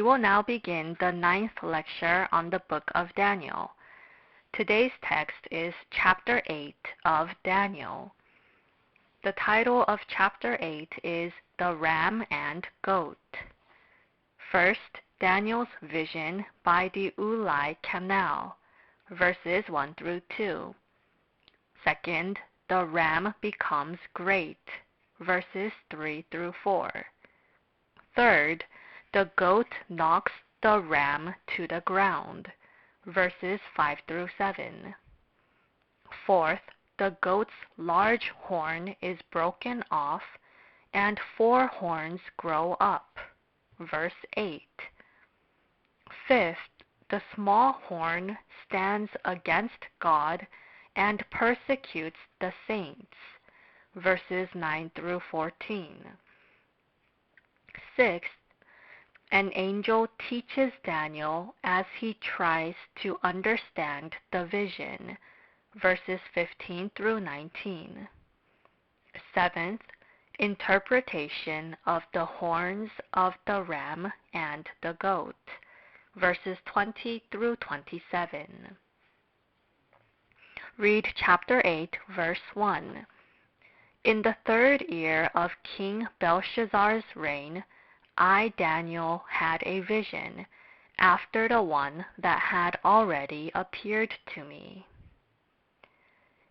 will now begin the 9th lecture on the book of Daniel. Today's text is chapter 8 of Daniel. The title of chapter 8 is The Ram and Goat. First, Daniel's vision by the Ulai Canal, verses 1 through 2. Second, the ram becomes great, verses 3 through 4. Third, the goat knocks the ram to the ground, verses 5 through 7. Fourth, the goat's large horn is broken off, and 4 horns grow up, verse 8. Fifth, the small horn stands against God and persecutes the saints, verses 9 through 14. Sixth, an angel teaches Daniel as he tries to understand the vision, verses 15 through 19. Seventh, interpretation of the horns of the ram and the goat, verses 20 through 27. Read chapter 8, verse 1. In the 3rd year of King Belshazzar's reign, I, Daniel, had a vision, after the one that had already appeared to me.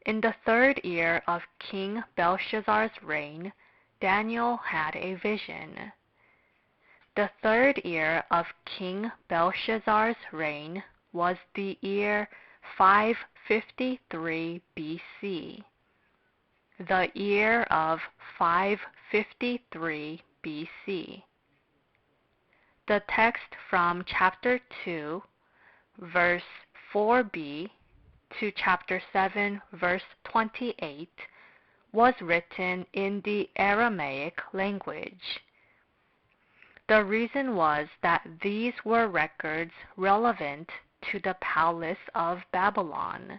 In the 3rd year of King Belshazzar's reign, Daniel had a vision. The 3rd year of King Belshazzar's reign was the year 553 BC. The year of 553 BC. The text from chapter 2, verse 4b to chapter 7, verse 28 was written in the Aramaic language. The reason was that these were records relevant to the palace of Babylon.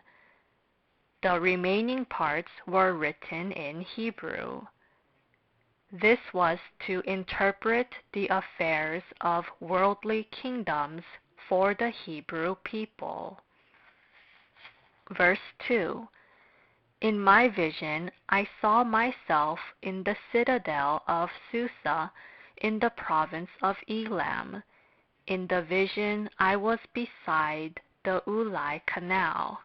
The remaining parts were written in Hebrew. This was to interpret the affairs of worldly kingdoms for the Hebrew people. Verse 2. In my vision I saw myself in the citadel of Susa in the province of Elam. In the vision I was beside the Ulai Canal.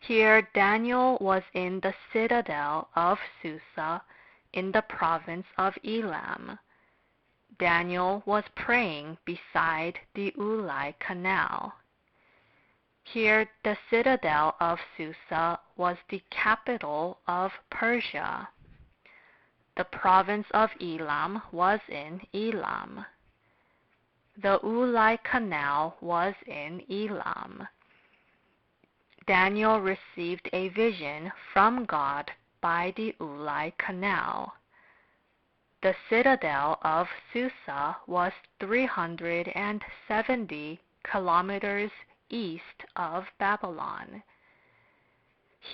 Here Daniel was in the citadel of Susa in the province of Elam. Daniel was praying beside the Ulai Canal. Here the citadel of Susa was the capital of Persia. The province of Elam was in Elam. The Ulai Canal was in Elam. Daniel received a vision from God by the Ulai Canal. The citadel of Susa was 370 kilometers east of Babylon.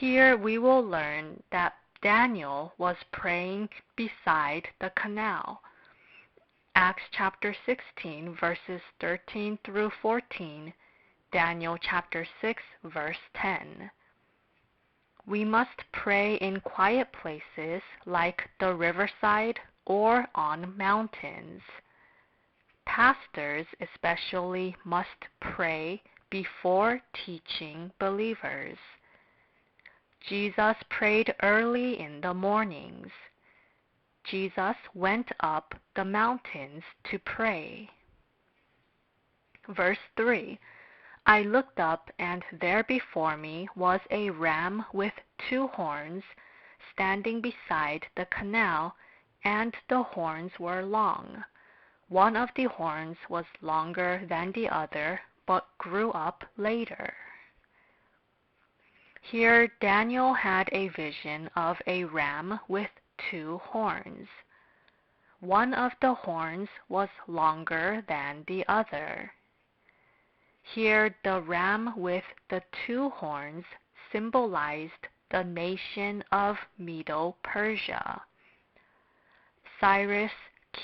Here we will learn that Daniel was praying beside the canal. Acts chapter 16, verses 13 through 14. Daniel chapter 6, verse 10. We must pray in quiet places like the riverside or on mountains. Pastors especially must pray before teaching believers. Jesus prayed early in the mornings. Jesus went up the mountains to pray. Verse 3. I looked up, and there before me was a ram with 2 horns, standing beside the canal, and the horns were long. One of the horns was longer than the other, but grew up later. Here Daniel had a vision of a ram with 2 horns. One of the horns was longer than the other. Here the ram with the 2 horns symbolized the nation of Medo-Persia. Cyrus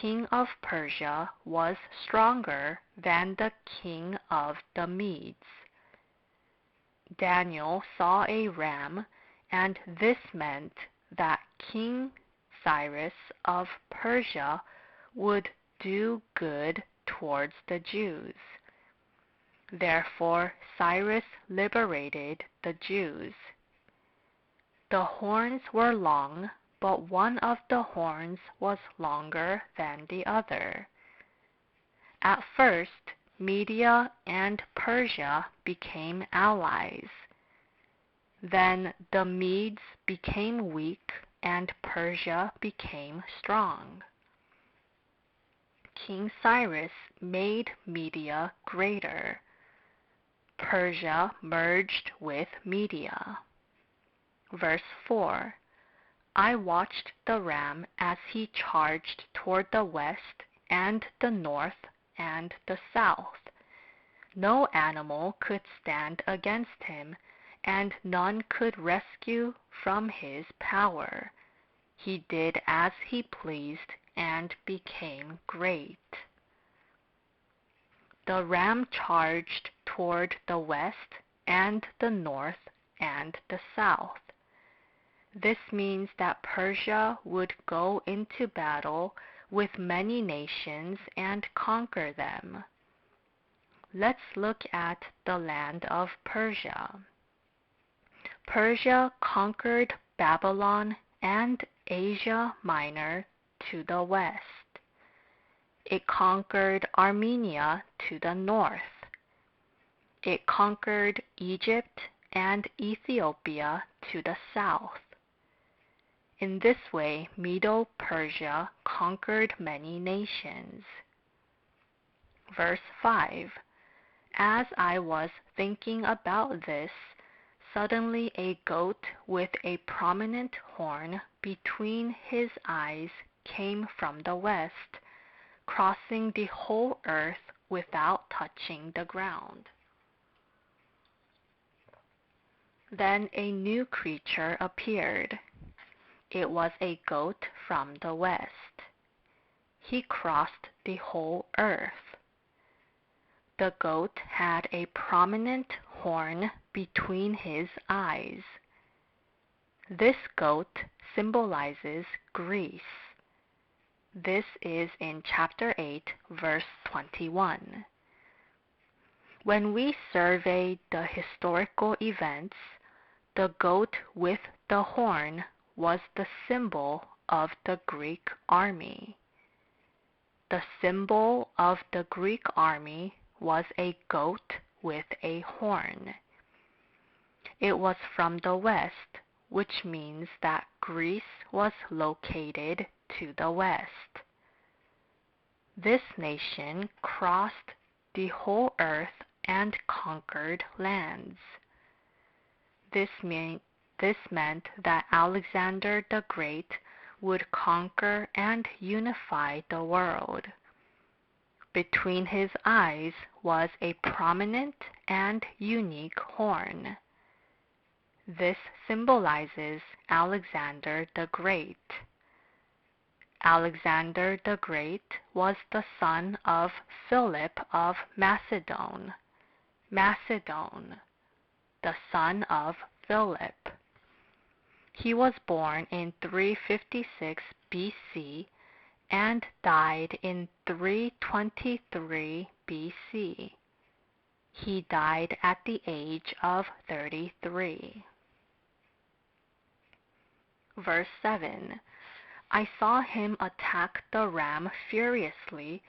king of Persia was stronger than the king of the Medes. Daniel saw a ram, and this meant that King Cyrus of Persia would do good towards the Jews. Therefore, Cyrus liberated the Jews. The horns were long, but one of the horns was longer than the other. At first, Media and Persia became allies. Then the Medes became weak and Persia became strong. King Cyrus made Media greater. Persia merged with Media. Verse 4. I watched the ram as he charged toward the west and the north and the south. No animal could stand against him, and none could rescue from his power. He did as he pleased and became great. The ram charged toward the west and the north and the south. This means that Persia would go into battle with many nations and conquer them. Let's look at the land of Persia. Persia conquered Babylon and Asia Minor to the west. It conquered Armenia to the north. It conquered Egypt and Ethiopia to the south. In this way, Medo-Persia conquered many nations. Verse 5. As I was thinking about this, suddenly a goat with a prominent horn between his eyes came from the west, crossing the whole earth without touching the ground. Then a new creature appeared. It was a goat from the west. He crossed the whole earth. The goat had a prominent horn between his eyes. This goat symbolizes Greece. This is in chapter 8, verse 21. When we survey the historical events, the goat with the horn was the symbol of the Greek army. The symbol of the Greek army was a goat with a horn. It was from the west, which means that Greece was located to the west. This nation crossed the whole earth and conquered lands. This meant that Alexander the Great would conquer and unify the world. Between his eyes was a prominent and unique horn. This symbolizes Alexander the Great. Alexander the Great was the son of Philip of Macedon. Macedon, the son of Philip. He was born in 356 BC and died in 323 BC. He died at the age of 33. Verse 7. I saw him attack the ram furiously,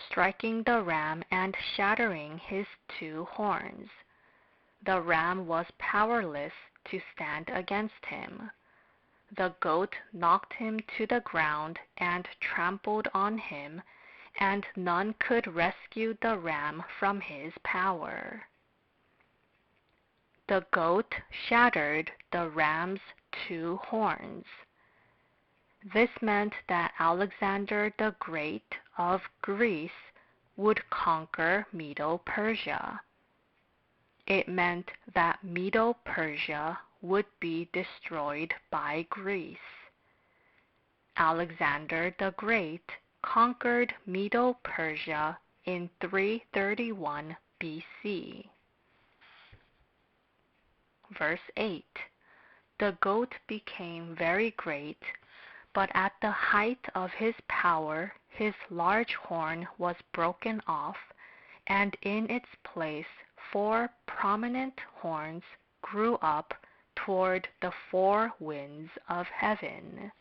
striking the ram and shattering his two horns. The ram was powerless to stand against him. The goat knocked him to the ground and trampled on him, and none could rescue the ram from his power. The goat shattered the ram's two horns. This meant that Alexander the Great of Greece would conquer Medo-Persia. It meant that Medo-Persia would be destroyed by Greece. Alexander the Great conquered Medo-Persia in 331 BC. Verse 8. The goat became very great, but at the height of his power his large horn was broken off, and in its place 4 prominent horns grew up toward the 4 winds of heaven.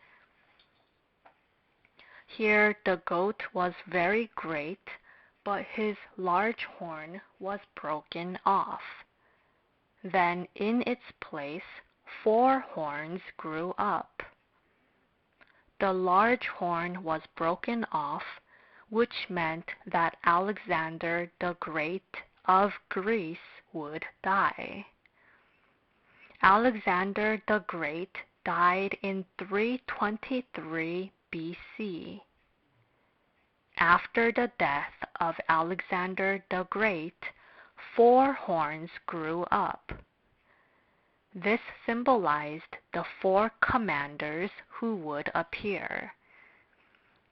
Here the goat was very great, but his large horn was broken off. Then in its place 4 horns grew up. The large horn was broken off, which meant that Alexander the Great of Greece would die. Alexander the Great died in 323 BC. After the death of Alexander the Great, 4 horns grew up. This symbolized the 4 commanders who would appear.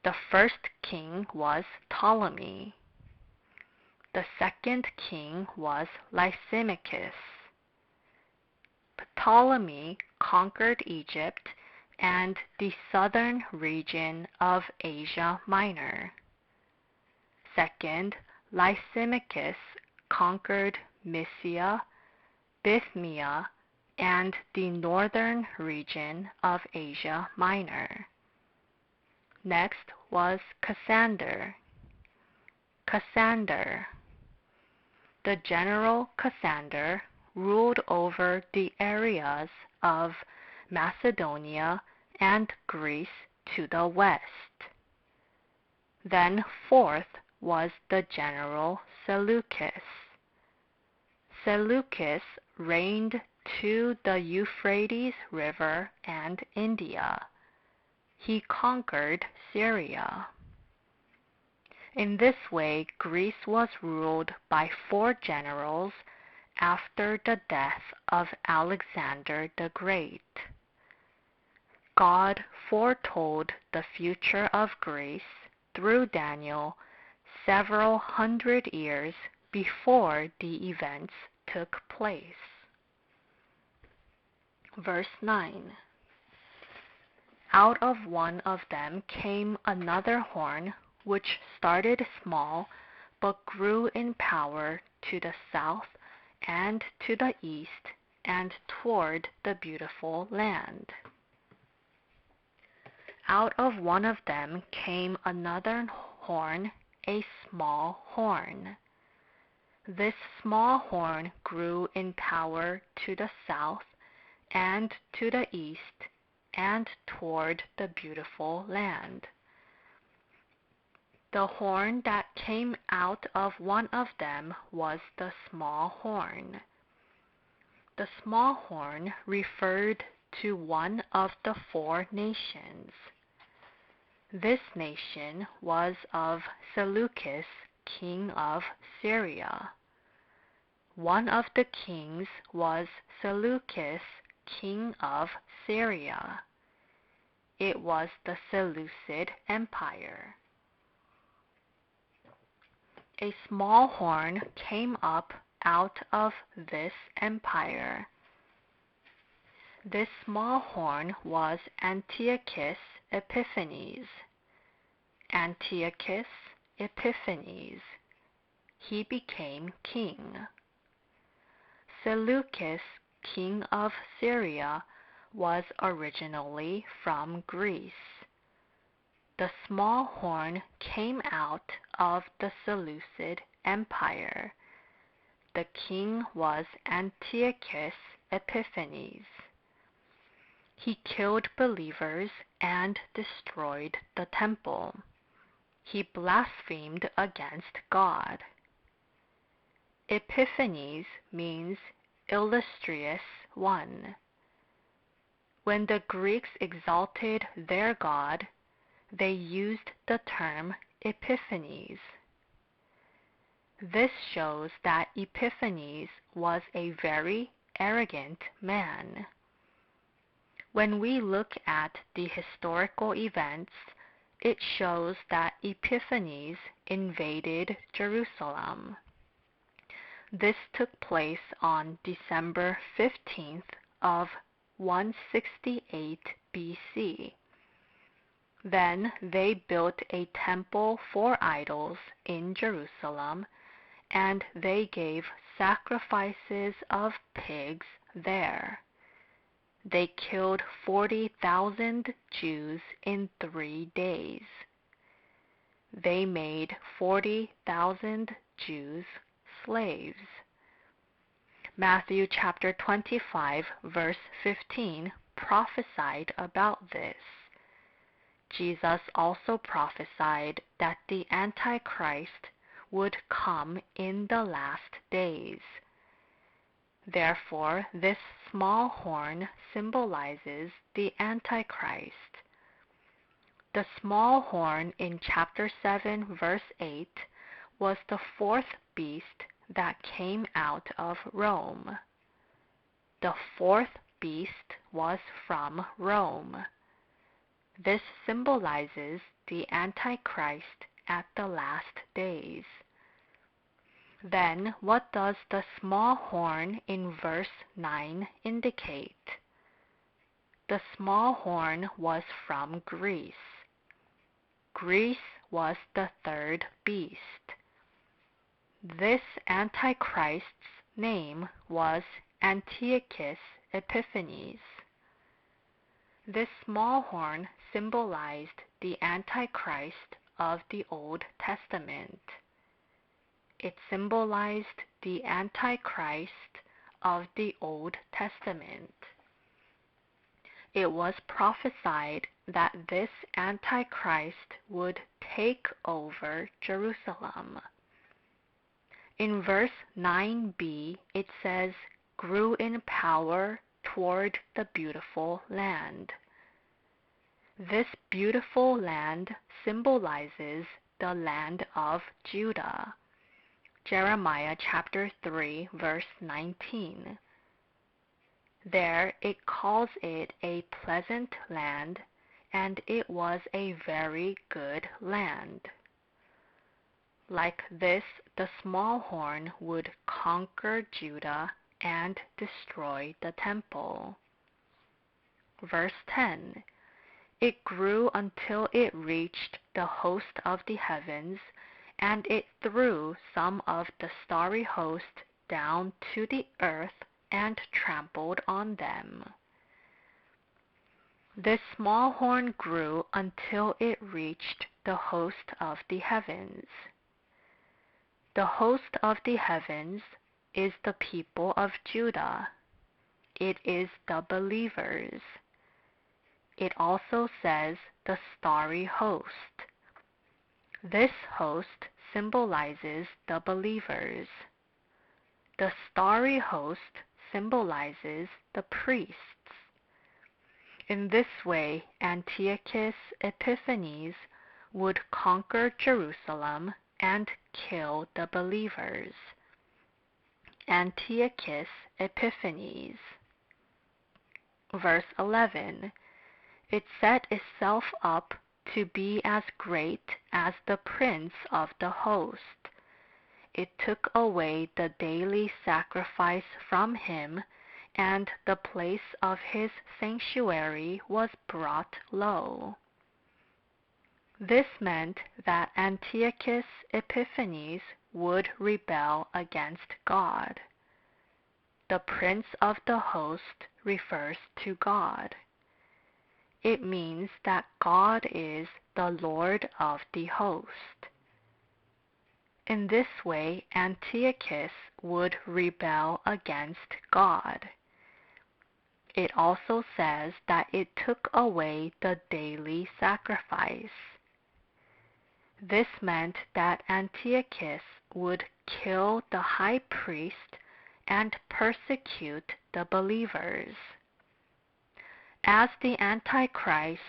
The first king was Ptolemy. The second king was Lysimachus. Ptolemy conquered Egypt and the southern region of Asia Minor. Second, Lysimachus conquered Mysia, Bithynia, and the northern region of Asia Minor. Next was Cassander. The general Cassander ruled over the areas of Macedonia and Greece to the west. Then fourth was the general Seleucus. Seleucus reigned to the Euphrates River and India. He conquered Syria. In this way, Greece was ruled by 4 generals after the death of Alexander the Great. God foretold the future of Greece through Daniel several hundred years before the events took place. Verse 9. Out of one of them came another horn, which started small, but grew in power to the south and to the east and toward the beautiful land. Out of one of them came another horn, a small horn. This small horn grew in power to the south and to the east and toward the beautiful land. The horn that came out of one of them was the small horn. The small horn referred to one of the 4 nations. This nation was of Seleucus, king of Syria. One of the kings was Seleucus, king of Syria. It was the Seleucid Empire. A small horn came up out of this empire. This small horn was Antiochus Epiphanes. Antiochus Epiphanes. He became king. Seleucus, king of Syria, was originally from Greece. The small horn came out of the Seleucid Empire. The king was Antiochus Epiphanes. He killed believers and destroyed the temple. He blasphemed against God. Epiphanes means illustrious one. When the Greeks exalted their god, they used the term Epiphanes. This shows that Epiphanes was a very arrogant man. When we look at the historical events, it shows that Epiphanes invaded Jerusalem. This took place on December 15th of 168 BC. Then they built a temple for idols in Jerusalem, and they gave sacrifices of pigs there. They killed 40,000 Jews in 3 days. They made 40,000 Jews slaves. Matthew chapter 25, verse 15 prophesied about this. Jesus also prophesied that the Antichrist would come in the last days. Therefore, this small horn symbolizes the Antichrist. The small horn in chapter 7, verse 8 was the fourth beast that came out of Rome. The fourth beast was from Rome. This symbolizes the Antichrist at the last days. Then, what does the small horn in verse 9 indicate? The small horn was from Greece. Greece was the third beast. This Antichrist's name was Antiochus Epiphanes. This small horn symbolized the Antichrist of the Old Testament. It symbolized the Antichrist of the Old Testament. It was prophesied that this Antichrist would take over Jerusalem. In verse 9b, it says, grew in power toward the beautiful land. This beautiful land symbolizes the land of Judah. Jeremiah chapter 3, verse 19. There it calls it a pleasant land, and it was a very good land. Like this, the small horn would conquer Judah and destroy the temple. Verse 10. It grew until it reached the host of the heavens, and it threw some of the starry host down to the earth and trampled on them. This small horn grew until it reached the host of the heavens. The host of the heavens is the people of Judah. It is the believers. It also says the starry host. This host symbolizes the believers. The starry host symbolizes the priests. In this way, Antiochus Epiphanes would conquer Jerusalem and kill the believers. Antiochus Epiphanes. Verse 11. It set itself up to be as great as the prince of the host. It took away the daily sacrifice from him, and the place of his sanctuary was brought low. This meant that Antiochus Epiphanes would rebel against God. The prince of the host refers to God. It means that God is the Lord of the host. In this way, Antiochus would rebel against God. It also says that it took away the daily sacrifice. This meant that Antiochus would kill the high priest and persecute the believers. As the Antichrist,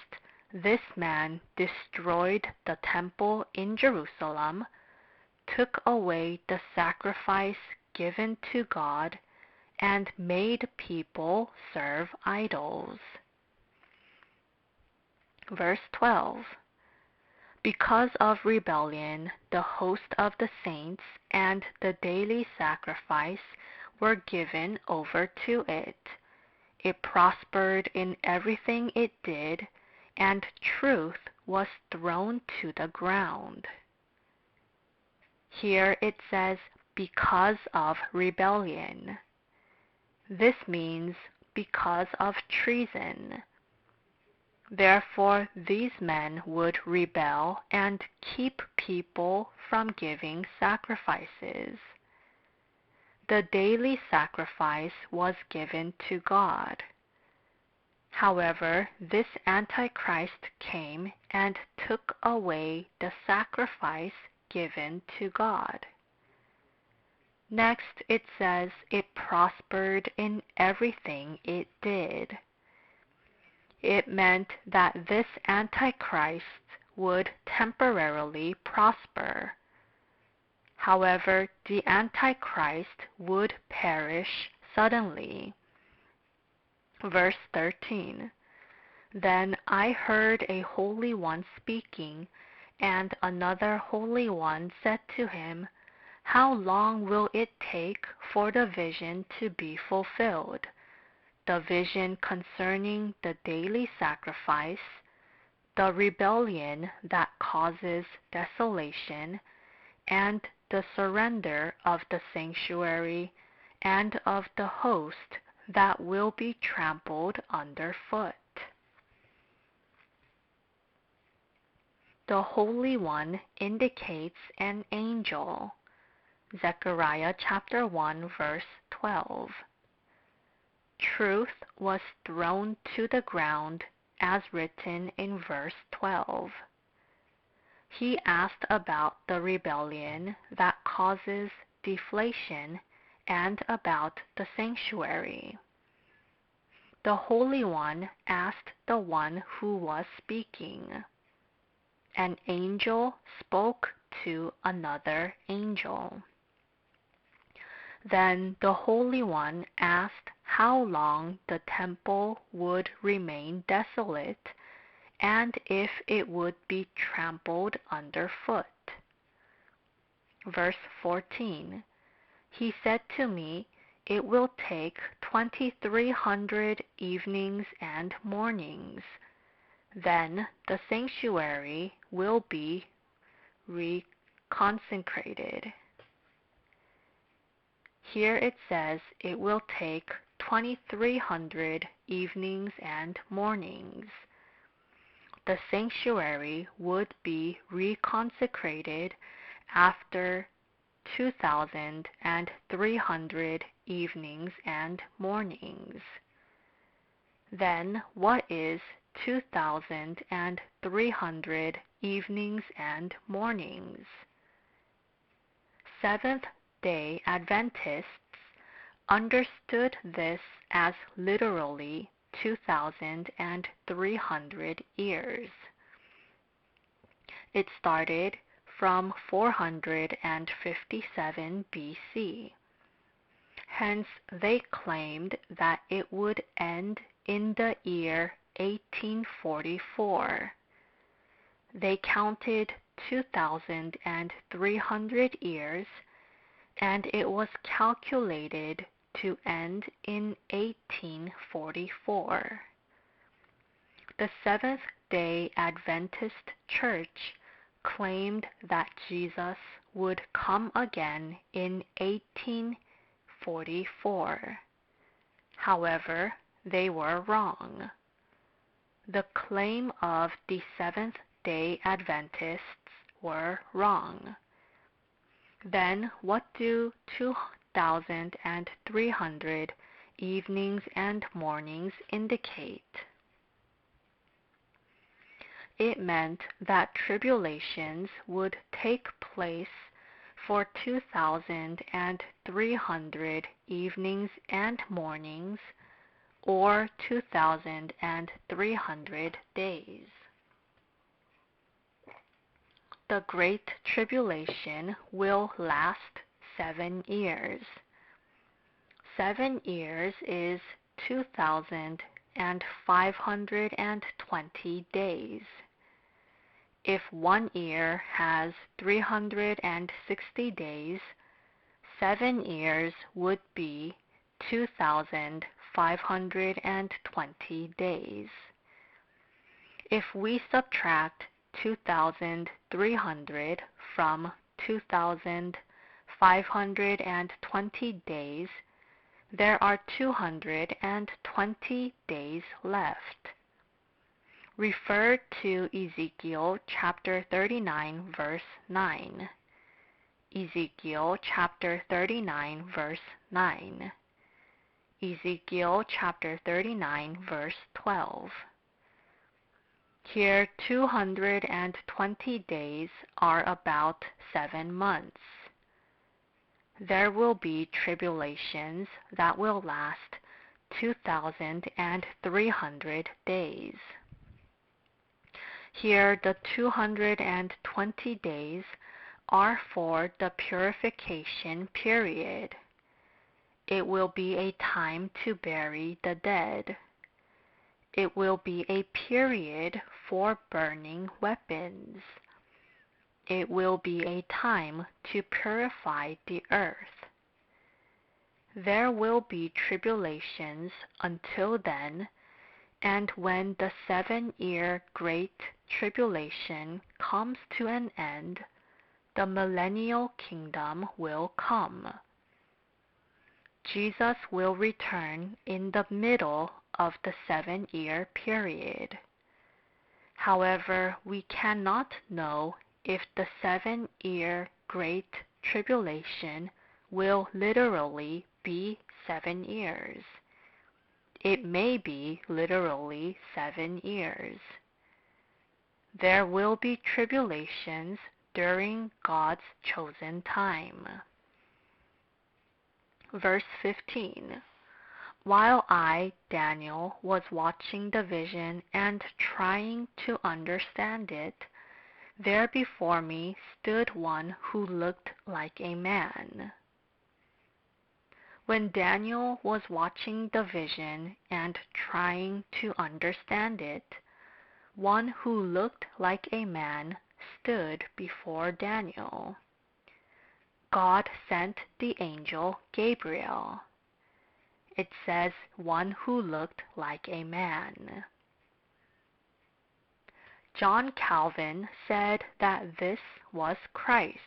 this man destroyed the temple in Jerusalem, took away the sacrifice given to God, and made people serve idols. Verse 12. Because of rebellion, the host of the saints and the daily sacrifice were given over to it. It prospered in everything it did, and truth was thrown to the ground. Here it says, because of rebellion. This means because of treason. Therefore, these men would rebel and keep people from giving sacrifices. The daily sacrifice was given to God. However, this Antichrist came and took away the sacrifice given to God. Next, it says it prospered in everything it did. It meant that this Antichrist would temporarily prosper. However, the Antichrist would perish suddenly. Verse 13. Then I heard a holy one speaking, and another holy one said to him, how long will it take for the vision to be fulfilled? The vision concerning the daily sacrifice, the rebellion that causes desolation, and the surrender of the sanctuary and of the host that will be trampled underfoot. The Holy One indicates an angel. Zechariah chapter 1 verse 12. Truth was thrown to the ground as written in verse 12. He asked about the rebellion that causes deflation and about the sanctuary. The Holy One asked the one who was speaking. An angel spoke to another angel. Then the Holy One asked how long the temple would remain desolate and if it would be trampled underfoot. Verse 14. He said to me, it will take 2,300 evenings and mornings. Then the sanctuary will be reconsecrated. Here it says it will take 2,300 evenings and mornings. The sanctuary would be reconsecrated after 2,300 evenings and mornings. Then what is 2,300 evenings and mornings? Seventh-day Adventists understood this as literally 2,300 years. It started from 457 BC. Hence, they claimed that it would end in the year 1844. They counted 2,300 years, and it was calculated to end in 1844. The Seventh-day Adventist Church claimed that Jesus would come again in 1844. However, they were wrong. The claim of the Seventh-day Adventists were wrong. Then what do 2,300 evenings and mornings indicate? It meant that tribulations would take place for 2,300 evenings and mornings, or 2,300 days. The Great Tribulation will last 7 years. 7 years is 2,520 days. If 1 year has 360 days, 7 years would be 2,520 days. If we subtract 2,300 from 2,520 days, there are 220 days left. Refer to Ezekiel chapter 39, verse 9. Ezekiel chapter 39, verse 9. Ezekiel chapter 39, verse 12. Here 220 days are about 7 months. There will be tribulations that will last 2,300 days. Here the 220 days are for the purification period. It will be a time to bury the dead. It will be a period for burning weapons. It will be a time to purify the earth. There will be tribulations until then, and when the 7-year Great Tribulation comes to an end, the millennial kingdom will come. Jesus will return in the middle of the 7-year period. However, we cannot know if the 7-year Great Tribulation will literally be 7 years. It may be literally 7 years. There will be tribulations during God's chosen time. Verse 15. While I, Daniel, was watching the vision and trying to understand it, there before me stood one who looked like a man. When Daniel was watching the vision and trying to understand it, one who looked like a man stood before Daniel. God sent the angel Gabriel. It says one who looked like a man. John Calvin said that this was Christ.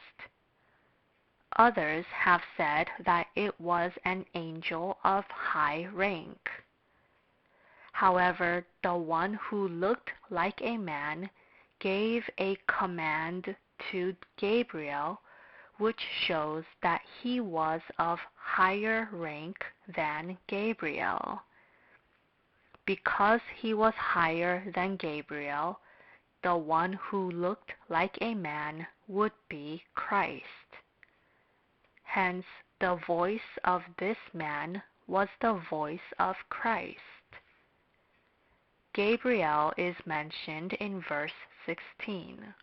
Others have said that it was an angel of high rank. However, the one who looked like a man gave a command to Gabriel, which shows that he was of higher rank than Gabriel. Because he was higher than Gabriel, the one who looked like a man would be Christ. Hence, the voice of this man was the voice of Christ. Gabriel is mentioned in verse 16.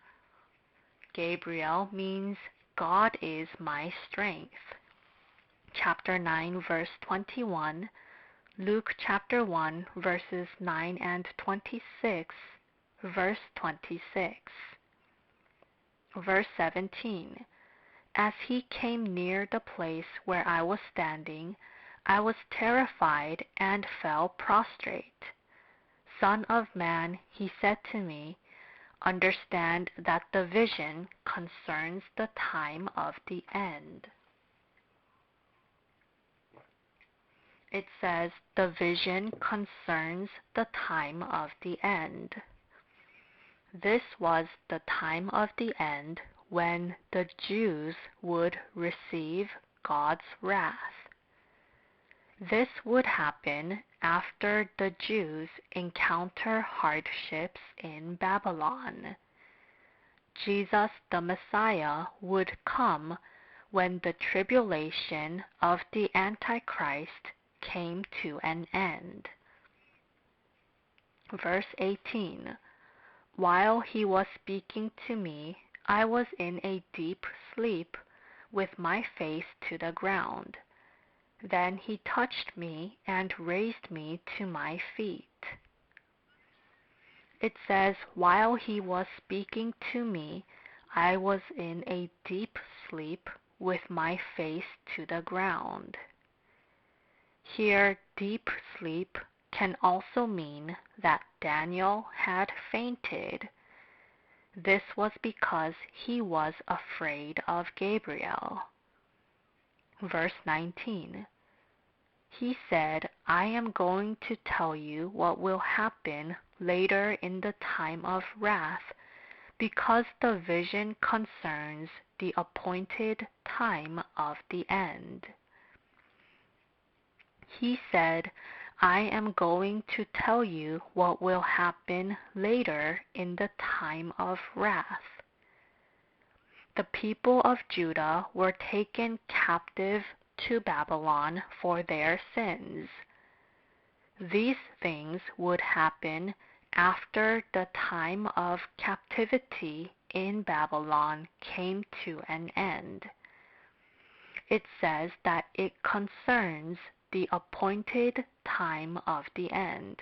Gabriel means God is my strength. Chapter 9, verse 21, Luke chapter 1, verses 9 and 26, verse 26. Verse 17. As he came near the place where I was standing, I was terrified and fell prostrate. Son of man, he said to me, understand that the vision concerns the time of the end. It says the vision concerns the time of the end. This was the time of the end when the Jews would receive God's wrath. This would happen after the Jews encounter hardships in Babylon. Jesus the Messiah would come when the tribulation of the Antichrist came to an end. Verse 18. While he was speaking to me, I was in a deep sleep, with my face to the ground. Then he touched me and raised me to my feet. It says, while he was speaking to me, I was in a deep sleep with my face to the ground. Here, deep sleep can also mean that Daniel had fainted. This was because he was afraid of Gabriel. Verse 19. He said, I am going to tell you what will happen later in the time of wrath, because the vision concerns the appointed time of the end. He said, I am going to tell you what will happen later in the time of wrath. The people of Judah were taken captive to Babylon for their sins. These things would happen after the time of captivity in Babylon came to an end. It says that it concerns the appointed time of the end.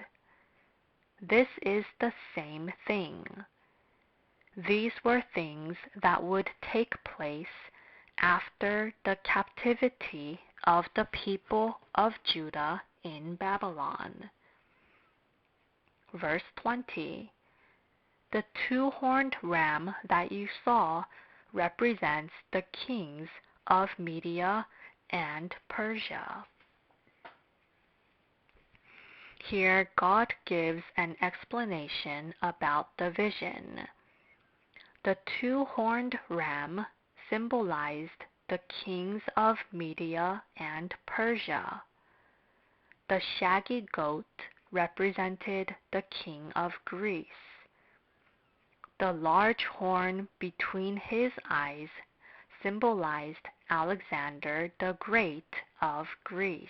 This is the same thing. These were things that would take place after the captivity of the people of Judah in Babylon. Verse 20. The two-horned ram that you saw represents the kings of Media and Persia. Here, God gives an explanation about the vision. The two-horned ram symbolized the kings of Media and Persia. The shaggy goat represented the king of Greece. The large horn between his eyes symbolized Alexander the Great of Greece.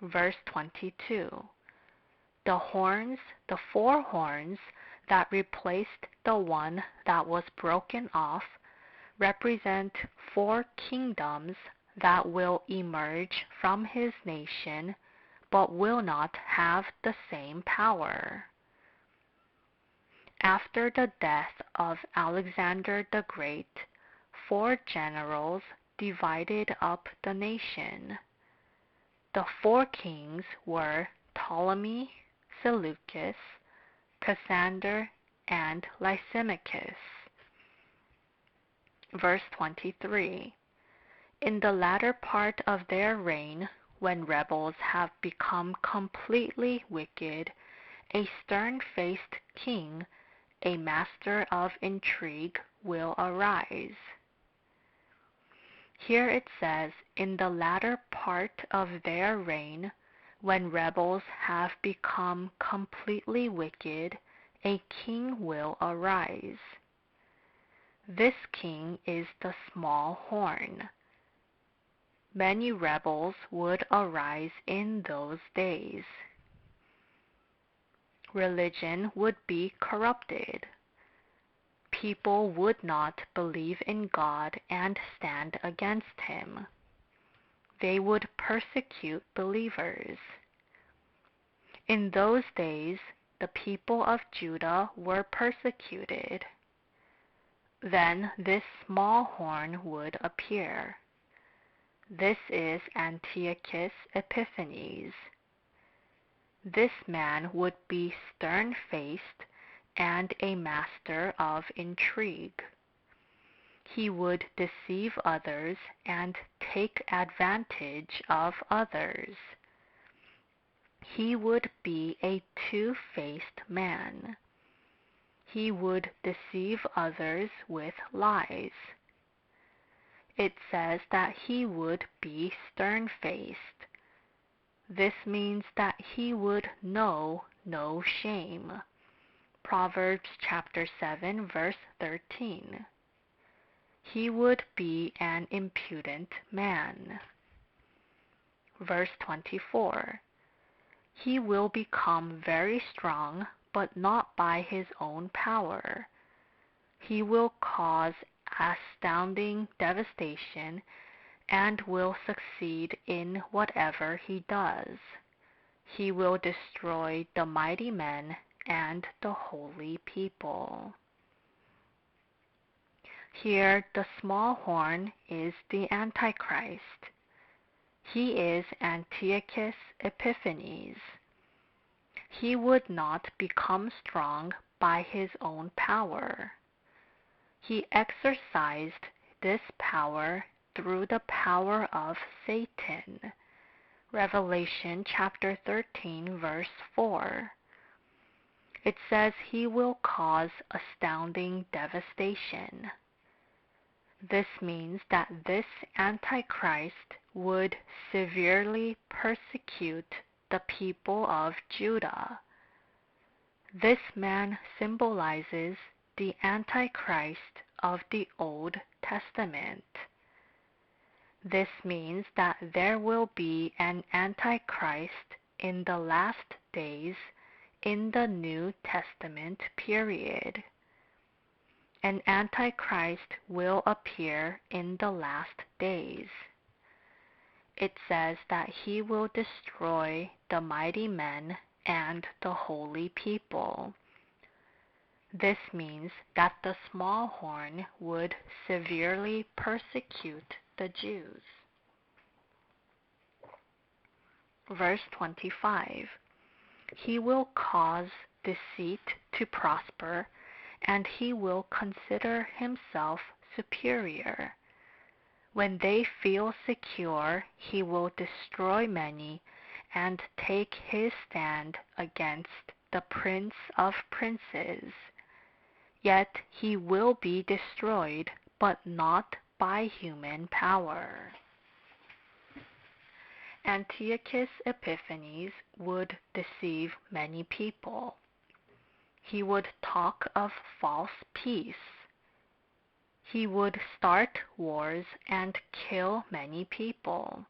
Verse 22. The four horns that replaced the one that was broken off, represent four kingdoms that will emerge from his nation, but will not have the same power. After the death of Alexander the Great, four generals divided up the nation. The four kings were Ptolemy, Seleucus, Cassander, and Lysimachus. Verse 23. In the latter part of their reign, when rebels have become completely wicked, a stern-faced king, a master of intrigue, will arise. Here it says, in the latter part of their reign, when rebels have become completely wicked, a king will arise. This king is the small horn. Many rebels would arise in those days. Religion would be corrupted. People would not believe in God and stand against him. They would persecute believers. In those days, the people of Judah were persecuted. Then this small horn would appear. This is Antiochus Epiphanes. This man would be stern-faced and a master of intrigue. He would deceive others and take advantage of others. He would be a two-faced man. He would deceive others with lies. It says that he would be stern-faced. This means that he would know no shame. Proverbs chapter 7, verse 13. He would be an impudent man. Verse 24. He will become very strong, but not by his own power. He will cause astounding devastation and will succeed in whatever he does. He will destroy the mighty men and the holy people. Here, the small horn is the Antichrist. He is Antiochus Epiphanes. He would not become strong by his own power. He exercised this power through the power of Satan. Revelation chapter 13, verse 4. It says he will cause astounding devastation. This means that this Antichrist would severely persecute the people of Judah. This man symbolizes the Antichrist of the Old Testament. This means that there will be an Antichrist in the last days in the New Testament period. An Antichrist will appear in the last days. It says that he will destroy the mighty men and the holy people. This means that the small horn would severely persecute the Jews. Verse 25. He will cause deceit to prosper, and he will consider himself superior. When they feel secure, he will destroy many and take his stand against the Prince of Princes. Yet he will be destroyed, but not by human power. Antiochus Epiphanes would deceive many people. He would talk of false peace. He would start wars and kill many people.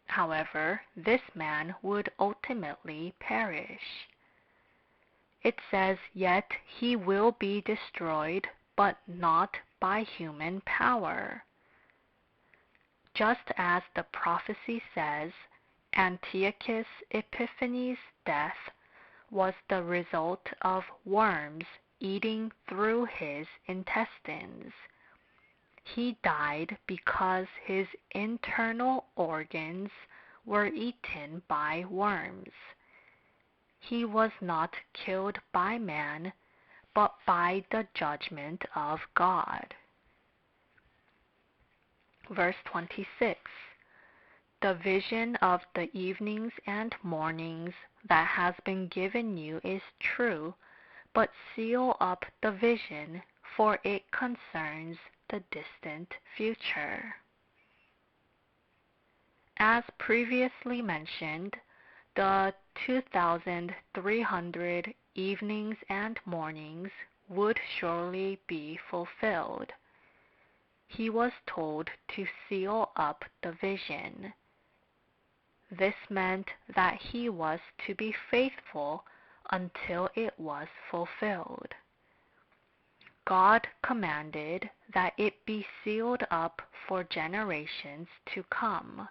However, this man would ultimately perish. It says, yet he will be destroyed, but not by human power. Just as the prophecy says, Antiochus Epiphanes' death was the result of worms eating through his intestines. He died because his internal organs were eaten by worms. He was not killed by man, but by the judgment of God. Verse 26. The vision of the evenings and mornings that has been given you is true, but seal up the vision, for it concerns the distant future. As previously mentioned, the 2,300 evenings and mornings would surely be fulfilled. He was told to seal up the vision. This meant that he was to be faithful until it was fulfilled. God commanded that it be sealed up for generations to come.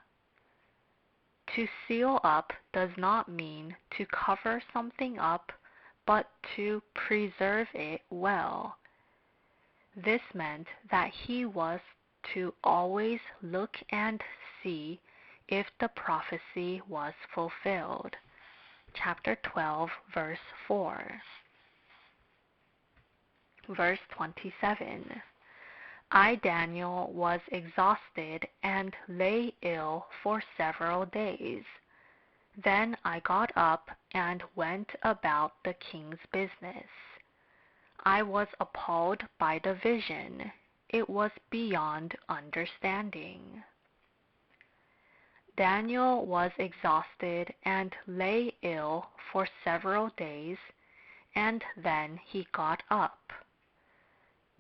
To seal up does not mean to cover something up, but to preserve it well. This meant that he was to always look and see if the prophecy was fulfilled. Chapter 12, verse 4. Verse 27. I, Daniel, was exhausted and lay ill for several days. Then I got up and went about the king's business. I was appalled by the vision. It was beyond understanding. Daniel was exhausted and lay ill for several days, and then he got up.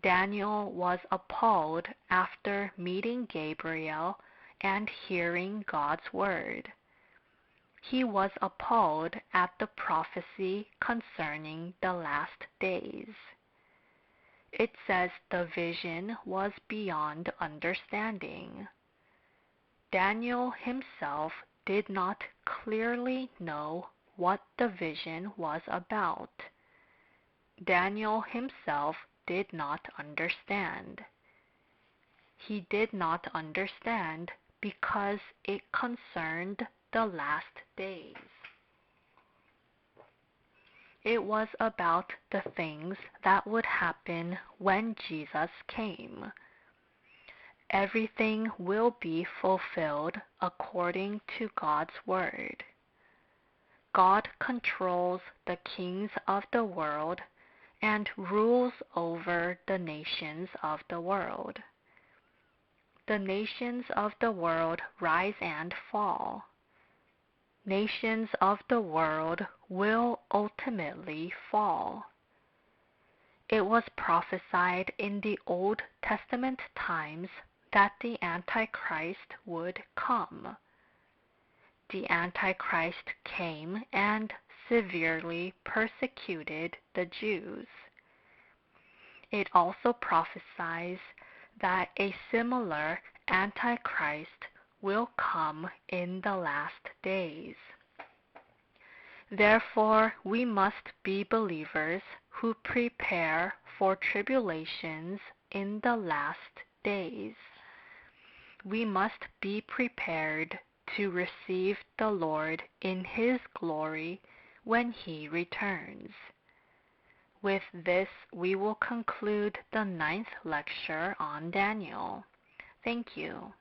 Daniel was appalled after meeting Gabriel and hearing God's word. He was appalled at the prophecy concerning the last days. It says the vision was beyond understanding. Daniel himself did not clearly know what the vision was about. Daniel himself did not understand. He did not understand because it concerned the last days. It was about the things that would happen when Jesus came. Everything will be fulfilled according to God's word. God controls the kings of the world and rules over the nations of the world. The nations of the world rise and fall. Nations of the world will ultimately fall. It was prophesied in the Old Testament times that the Antichrist would come. The Antichrist came and severely persecuted the Jews. It also prophesies that a similar Antichrist will come in the last days. Therefore, we must be believers who prepare for tribulations in the last days. We must be prepared to receive the Lord in His glory when He returns. With this, we will conclude the 9th lecture on Daniel. Thank you.